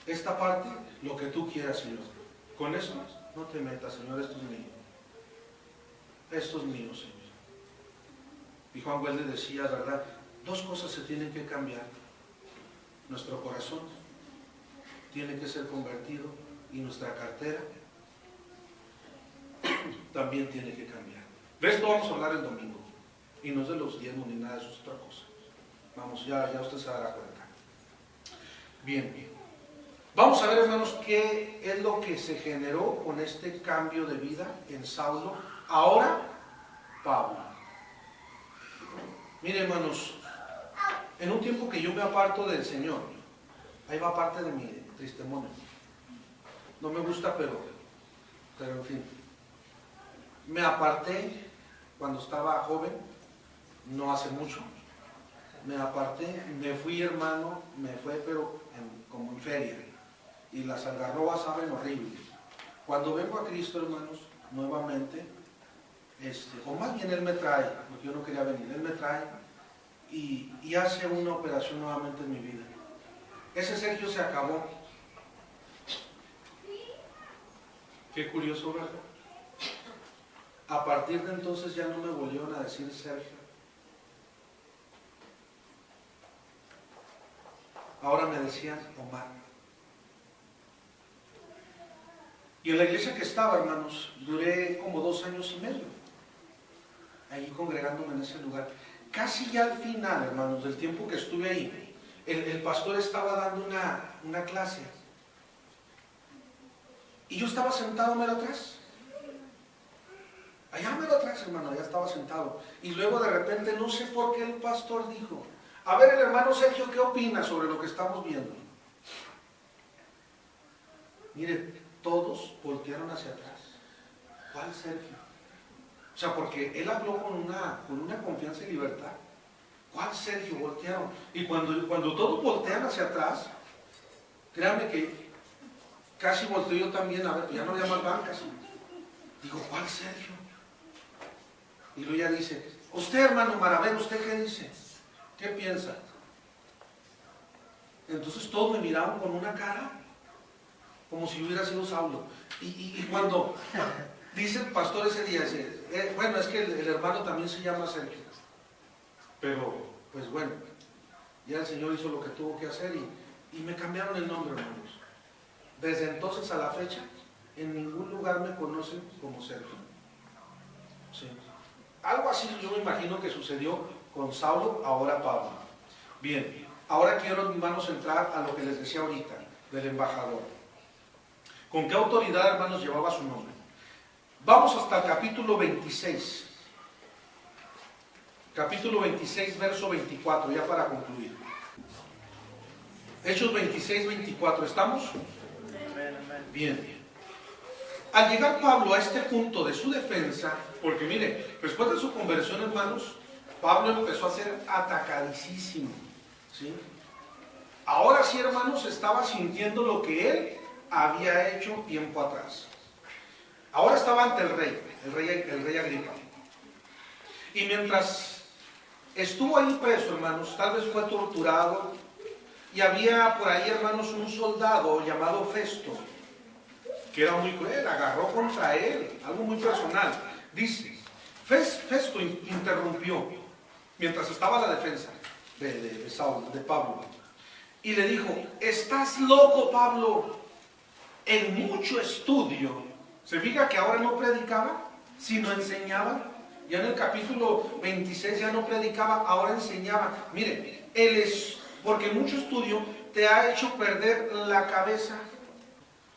esta parte, lo que tú quieras, Señor. Con eso no te metas, Señor, esto es mío. Esto es mío, Señor. Y Juan Welde decía, ¿verdad? Dos cosas se tienen que cambiar. Nuestro corazón tiene que ser convertido y nuestra cartera también tiene que cambiar. De esto vamos a hablar el domingo. Y no es de los diezmos ni nada, eso es otra cosa. Vamos, ya usted se dará cuenta. Bien. Vamos a ver, hermanos, qué es lo que se generó con este cambio de vida en Saulo. Ahora, Pablo. Mire, hermanos, en un tiempo que yo me aparto del Señor, ahí va parte de mi testimonio. No me gusta, pero en fin. Me aparté cuando estaba joven, no hace mucho. Me aparté, me fui, hermano, me fue, pero como en feria. Y las algarrobas saben horrible. Cuando vengo a Cristo, hermanos, nuevamente, o más bien Él me trae, porque yo no quería venir, Él me trae y hace una operación nuevamente en mi vida. Ese Sergio se acabó. Qué curioso, ¿verdad? A partir de entonces ya no me volvieron a decir Sergio. Ahora me decían Omar. Y en la iglesia que estaba, hermanos, duré como 2 años y medio, allí congregándome en ese lugar. Casi ya al final, hermanos, del tiempo que estuve ahí, el pastor estaba dando una clase. Y yo estaba sentado mero atrás. Allá mero atrás, hermano, allá estaba sentado. Y luego de repente, no sé por qué el pastor dijo, a ver, el hermano Sergio, ¿qué opina sobre lo que estamos viendo? Mire, todos voltearon hacia atrás. ¿Cuál Sergio? O sea, porque él habló con una confianza y libertad. ¿Cuál Sergio? Voltearon. Y cuando todos voltean hacia atrás, créanme que casi volteo yo también, a ver, pues ya no había más bancas. Digo, ¿cuál Sergio? Y luego ya dice, usted, hermano Maravén, ¿usted qué dice? ¿Qué piensa? Entonces todos me miraban con una cara como si hubiera sido Saulo. Y cuando dice el pastor ese día, dice, bueno, es que el hermano también se llama Sergio. Pero, pues bueno, ya el Señor hizo lo que tuvo que hacer y me cambiaron el nombre, hermanos. Desde entonces a la fecha, en ningún lugar me conocen como Sergio. Sí. Algo así yo me imagino que sucedió con Saulo, ahora Pablo. Bien, ahora quiero, hermanos, entrar a lo que les decía ahorita, del embajador. ¿Con qué autoridad, hermanos, llevaba su nombre? Vamos hasta el capítulo 26. Capítulo 26, verso 24, ya para concluir. Hechos 26, 24, ¿estamos? Bien. Al llegar Pablo a este punto de su defensa, porque mire, después de su conversión, hermanos, Pablo empezó a ser atacadísimo, ¿sí? Ahora sí, hermanos, estaba sintiendo lo que él había hecho tiempo atrás. Ahora estaba ante el rey Agripa. Y mientras estuvo ahí preso, hermanos, tal vez fue torturado, y había por ahí, hermanos, un soldado llamado Festo, que era muy cruel, agarró contra él, algo muy personal. Dice, Festo interrumpió, mientras estaba la defensa de Pablo, y le dijo, ¿estás loco, Pablo? En mucho estudio. ¿Se fija que ahora no predicaba, sino enseñaba? Ya en el capítulo 26 ya no predicaba, ahora enseñaba. Mire, porque mucho estudio te ha hecho perder la cabeza.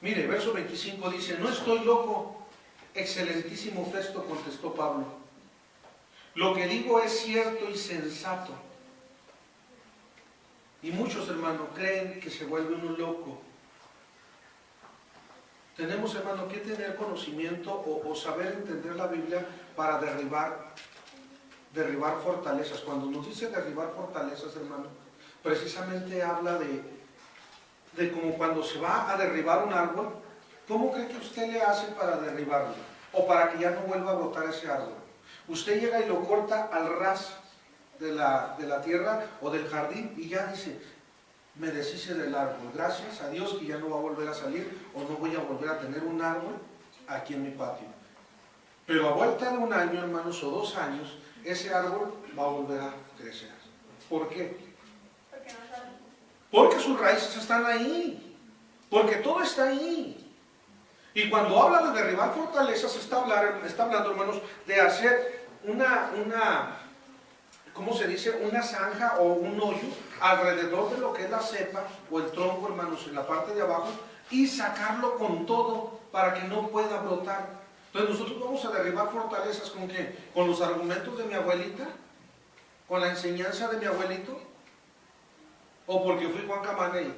Mire, verso 25 dice, no estoy loco, excelentísimo Festo, contestó Pablo. Lo que digo es cierto y sensato. Y muchos, hermanos, creen que se vuelve uno loco. Tenemos, hermano, que tener conocimiento o saber entender la Biblia para derribar fortalezas. Cuando nos dice derribar fortalezas, hermano, precisamente habla de como cuando se va a derribar un árbol. ¿Cómo cree que usted le hace para derribarlo? O para que ya no vuelva a brotar ese árbol. Usted llega y lo corta al ras de la tierra o del jardín y ya dice, me deshice del árbol, gracias a Dios que ya no va a volver a salir o no voy a volver a tener un árbol aquí en mi patio. Pero a vuelta de un año, hermanos, o 2 años, ese árbol va a volver a crecer. ¿Por qué? Porque sus raíces están ahí, porque todo está ahí. Y cuando habla de derribar fortalezas, está hablando, hermanos, de hacer ¿cómo se dice? Una zanja o un hoyo alrededor de lo que es la cepa o el tronco, hermanos, en la parte de abajo, y sacarlo con todo para que no pueda brotar. Entonces nosotros vamos a derribar fortalezas ¿con qué? Con los argumentos de mi abuelita, con la enseñanza de mi abuelito, o porque fui Juan Camaney.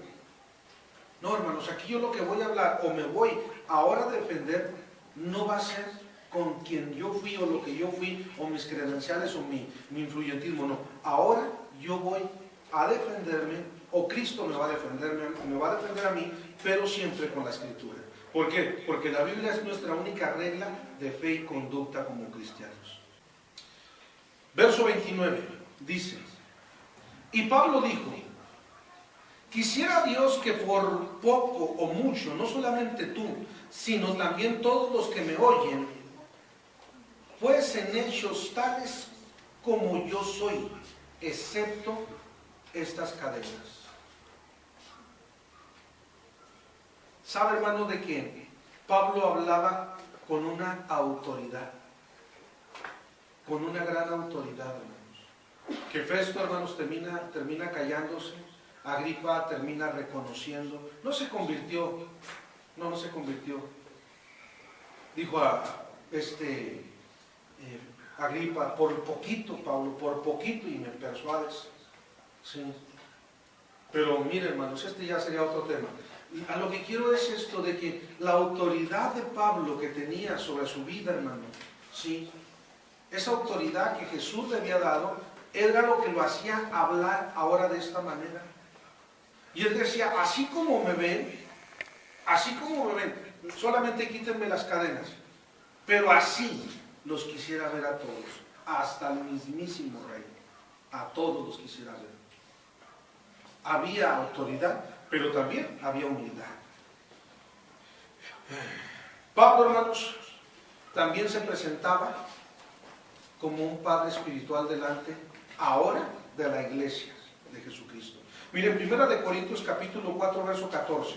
No, hermanos, aquí yo lo que voy a hablar, o me voy ahora a defender, no va a ser con quien yo fui o lo que yo fui o mis credenciales o mi influyentismo, no. Ahora yo voy a defenderme, o Cristo me va a defender a mí, pero siempre con la Escritura. ¿Por qué? Porque la Biblia es nuestra única regla de fe y conducta como cristianos. Verso 29 dice, y Pablo dijo, quisiera Dios que por poco o mucho, no solamente tú, sino también todos los que me oyen, fuesen hechos tales como yo soy, excepto estas cadenas. ¿Sabe, hermano, de que Pablo hablaba con una autoridad? Con una gran autoridad, hermanos. Que Festo, hermanos, termina callándose. Agripa termina reconociendo. No se convirtió. No se convirtió. Dijo a Agripa, por poquito, Pablo, por poquito y me persuades. Sí. Pero mire, hermanos, ya sería otro tema. A lo que quiero es esto de que la autoridad de Pablo que tenía sobre su vida, hermano, sí, esa autoridad que Jesús le había dado, era lo que lo hacía hablar ahora de esta manera. Y él decía, así como me ven, solamente quítenme las cadenas, pero así los quisiera ver a todos, hasta el mismísimo rey, a todos los quisiera ver. había autoridad, pero también había humildad. Pablo, hermanos, también se presentaba como un padre espiritual delante, ahora, de la iglesia de Jesucristo. Miren, 1 Corintios capítulo 4, verso 14.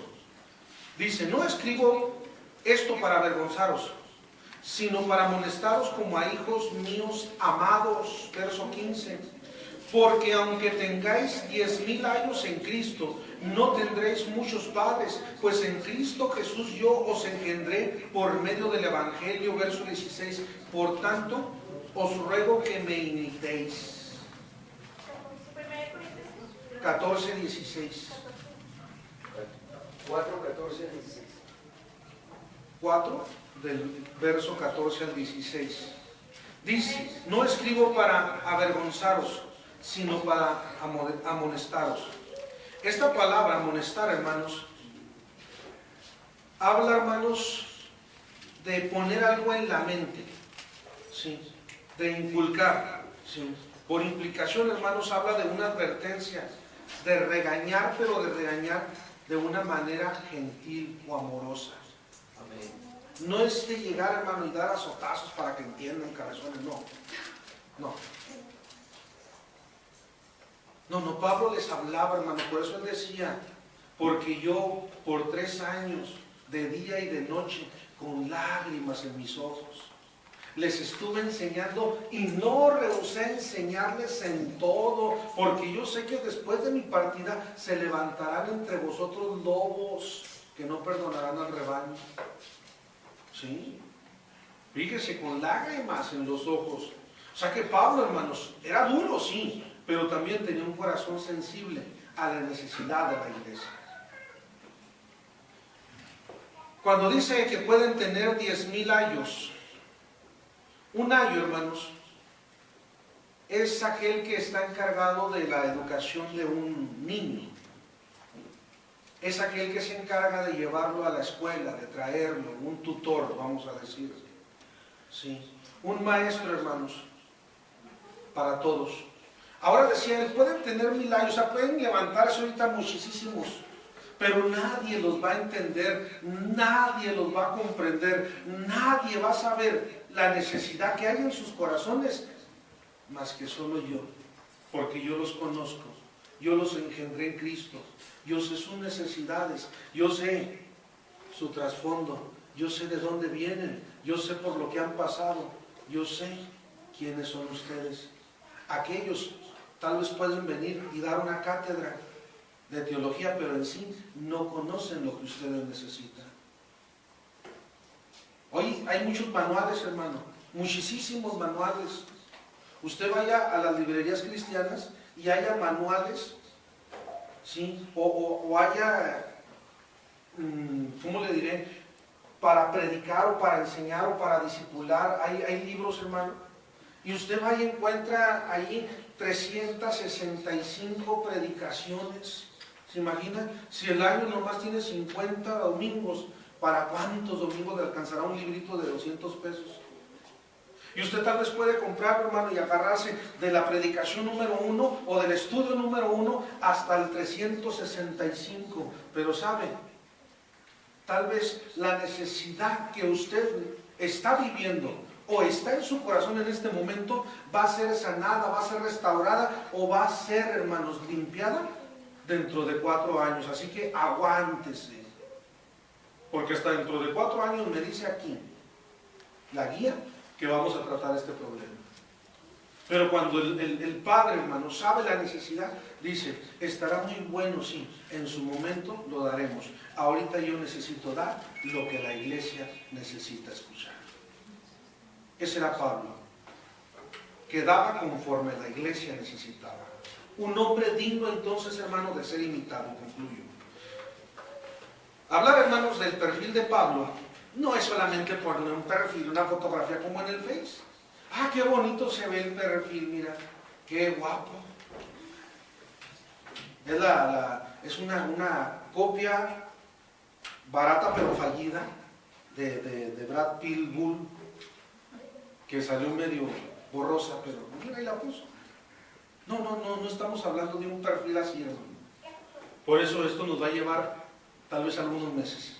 Dice, no escribo esto para avergonzaros, sino para amonestaros como a hijos míos amados. Verso 15. Porque aunque tengáis 10,000 años en Cristo, no tendréis muchos padres, pues en Cristo Jesús yo os engendré por medio del Evangelio. Verso 16. Por tanto, os ruego que me imitéis. 14, 16. 4, 14, 16. 4 del verso 14 al 16. Dice, no escribo para avergonzaros, sino para amonestaros. Esta palabra, amonestar, hermanos, habla, hermanos, de poner algo en la mente, ¿sí? De inculcar, ¿sí? Por implicación, hermanos, habla de una advertencia, de regañar, pero de regañar de una manera gentil o amorosa. Amén. No es de llegar, hermano, y dar azotazos para que entiendan, cabezones, no. No, Pablo les hablaba, hermano, por eso él decía, porque yo por 3 años, de día y de noche, con lágrimas en mis ojos, les estuve enseñando y no rehusé enseñarles en todo, porque yo sé que después de mi partida se levantarán entre vosotros lobos que no perdonarán al rebaño. ¿Sí? Fíjese, con lágrimas en los ojos. O sea que Pablo, hermanos, era duro, sí, pero también tenía un corazón sensible a la necesidad de la iglesia. Cuando dice que pueden tener 10,000 años, un año, hermanos, es aquel que está encargado de la educación de un niño. Es aquel que se encarga de llevarlo a la escuela, de traerlo, un tutor, vamos a decir. Sí. Un maestro, hermanos, para todos. Ahora decía él, pueden tener 1000 años, o sea, pueden levantarse ahorita muchísimos, pero nadie los va a entender, nadie los va a comprender, nadie va a saber la necesidad que hay en sus corazones, más que solo yo, porque yo los conozco, yo los engendré en Cristo, yo sé sus necesidades, yo sé su trasfondo, yo sé de dónde vienen, yo sé por lo que han pasado, yo sé quiénes son ustedes. Aquellos tal vez pueden venir y dar una cátedra de teología, pero en sí no conocen lo que ustedes necesitan. Hoy hay muchos manuales, hermano, muchísimos manuales. Usted vaya a las librerías cristianas y haya manuales, ¿sí? O haya, ¿cómo le diré? Para predicar o para enseñar o para discipular. Hay libros, hermano. Y usted va y encuentra ahí 365 predicaciones. ¿Se imagina? Si el año nomás tiene 50 domingos, ¿para cuántos domingos le alcanzará un librito de 200 pesos? Y usted tal vez puede comprar, hermano, y agarrarse de la predicación número 1 o del estudio número 1 hasta el 365. Pero ¿sabe? Tal vez la necesidad que usted está viviendo o está en su corazón en este momento va a ser sanada, va a ser restaurada o va a ser, hermanos, limpiada dentro de 4 años. Así que aguántese, porque hasta dentro de 4 años me dice aquí la guía que vamos a tratar este problema. Pero cuando el Padre, hermano, sabe la necesidad, dice, estará muy bueno, sí, en su momento lo daremos. Ahorita yo necesito dar lo que la iglesia necesita escuchar. Ese era Pablo, que daba conforme la iglesia necesitaba. Un hombre digno entonces, hermano, de ser imitado. Concluyo. Hablar, hermanos, del perfil de Pablo no es solamente poner un perfil, una fotografía como en el Face. Ah, qué bonito se ve el perfil, mira, qué guapo. Es una copia barata pero fallida de Brad Pitt Bull, que salió medio borrosa, pero mira, ahí la puso. No estamos hablando de un perfil así, hermano. Por eso esto nos va a llevar tal vez algunos meses.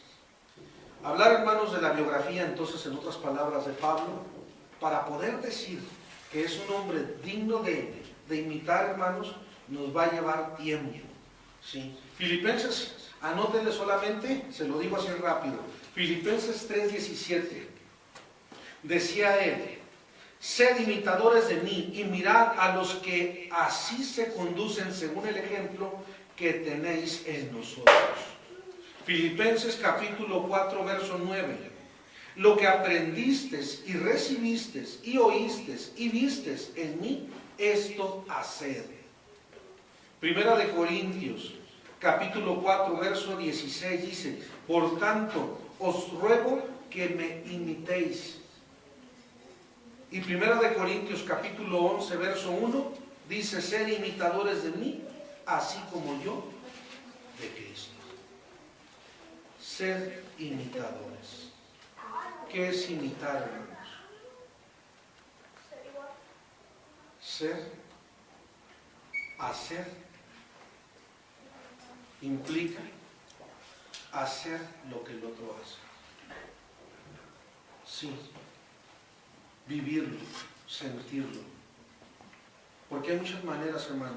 Hablar, hermanos, de la biografía, entonces, en otras palabras, de Pablo, para poder decir que es un hombre digno de imitar, hermanos, nos va a llevar tiempo. ¿Sí? Filipenses, anótenle solamente, se lo digo así rápido, Filipenses 3:17. Decía él: sed imitadores de mí y mirad a los que así se conducen según el ejemplo que tenéis en nosotros. Filipenses capítulo 4, verso 9. Lo que aprendisteis y recibisteis y oísteis y visteis en mí, esto haced. Primera de Corintios capítulo 4, verso 16 dice: por tanto, os ruego que me imitéis. Y Primera de Corintios capítulo 11, verso 1 dice: sed imitadores de mí, así como yo de Cristo. Ser imitadores. ¿Qué es imitar, hermanos? Ser, hacer, implica hacer lo que el otro hace. Sí, vivirlo, sentirlo. Porque hay muchas maneras, hermano.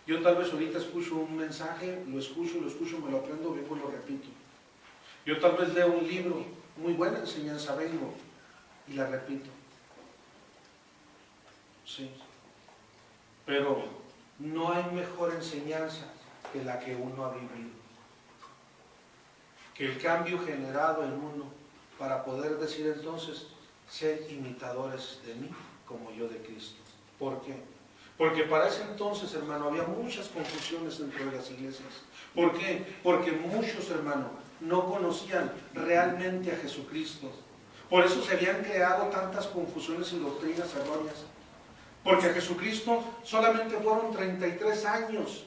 Yo tal vez ahorita escucho un mensaje, lo escucho, me lo aprendo, vengo y lo repito. Yo tal vez leo un libro, muy buena enseñanza, vengo y la repito. Sí. Pero no hay mejor enseñanza que la que uno ha vivido. Que el cambio generado en uno para poder decir entonces: sed imitadores de mí como yo de Cristo. ¿Por qué? Porque para ese entonces, hermano, había muchas confusiones dentro de las iglesias. ¿Por qué? Porque muchos, hermanos, no conocían realmente a Jesucristo. Por eso se habían creado tantas confusiones y doctrinas erróneas. Porque a Jesucristo solamente fueron 33 años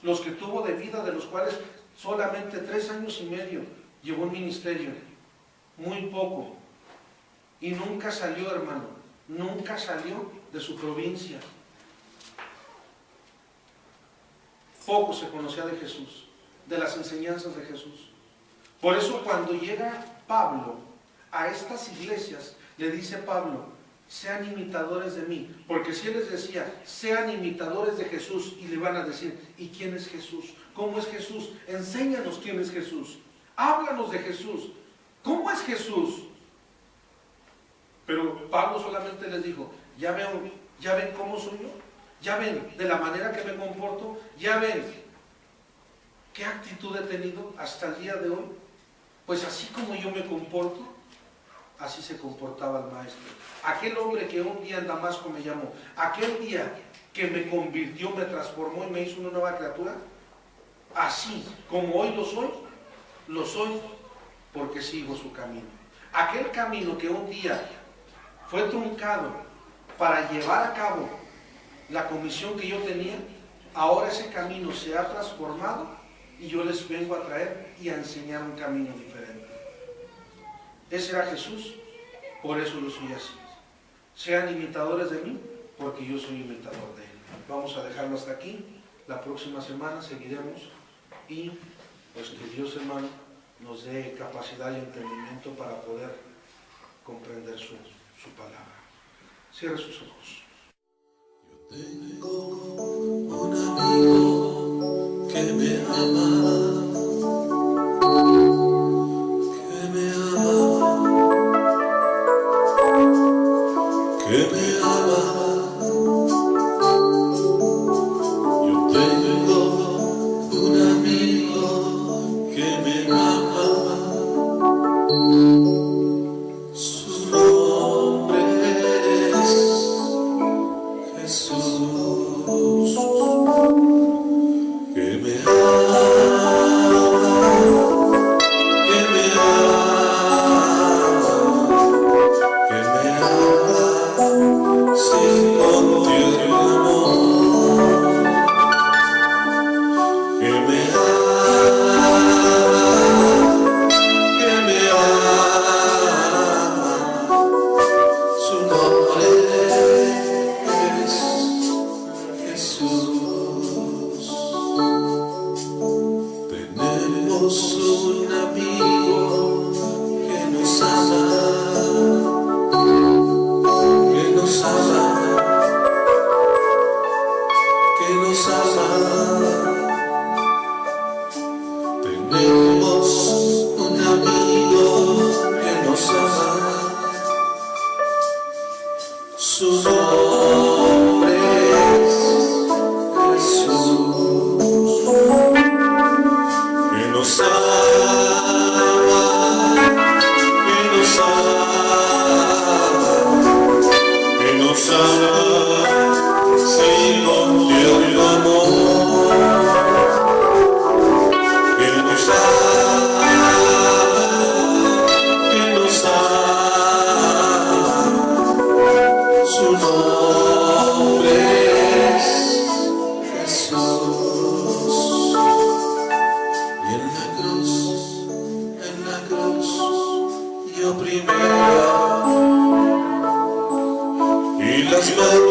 los que tuvo de vida, de los cuales solamente 3 años y medio llevó un ministerio. Muy poco. Y nunca salió, hermano, nunca salió de su provincia. Poco se conocía de Jesús, de las enseñanzas de Jesús. Por eso cuando llega Pablo a estas iglesias, le dice Pablo: sean imitadores de mí. Porque si él les decía: sean imitadores de Jesús, y le van a decir: ¿y quién es Jesús? ¿Cómo es Jesús? Enséñanos quién es Jesús. Háblanos de Jesús. ¿Cómo es Jesús? Pero Pablo solamente les dijo: ya ven cómo soy yo, ya ven de la manera que me comporto, ya ven qué actitud he tenido hasta el día de hoy. Pues así como yo me comporto, así se comportaba el maestro. Aquel hombre que un día en Damasco me llamó, aquel día que me convirtió, me transformó y me hizo una nueva criatura, así como hoy lo soy porque sigo su camino. Aquel camino que un día fue truncado para llevar a cabo la comisión que yo tenía, ahora ese camino se ha transformado y yo les vengo a traer y a enseñar un camino diferente. Ese era Jesús, por eso yo soy así. Sean imitadores de mí, porque yo soy imitador de Él. Vamos a dejarlo hasta aquí. La próxima semana seguiremos y pues que Dios, hermano, nos dé capacidad y entendimiento para poder comprender su palabra. Cierre sus ojos. Yo tengo un amigo que me ama, que me ama, que me ama. Yo tengo un amigo que me ama. Su nombre es Jesús, que me ama. amigo que nos ama, que nos ama, que nos ama. Tenemos un amigo que nos ama, su nombre es Jesús, que nos ama, que nos ama, que nos ama, sin contigo y amor, que nos ama, que nos ama, su nombre es Jesús. Y en la cruz, yo primero, y las manos